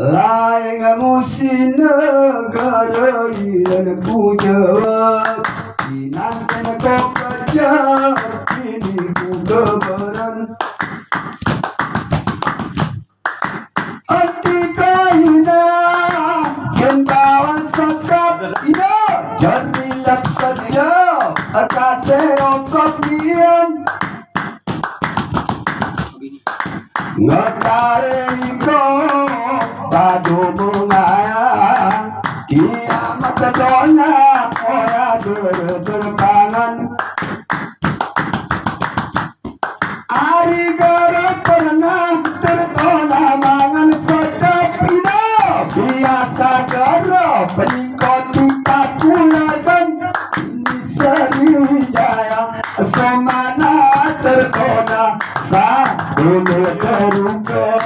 Lain musim negara yang ku jawab dinantikan kau kerja ini ku keberan anti kaina yang kawan sakap ina jadi lap saja atas osok Ngatare ko Tado mungaya Kiamat donya Oya berpangan Ari gara pernah tertona mangan sedap ina Biasa gara penikoti kakulakan Ini Sriwijaya Semana tertona Satu terungkap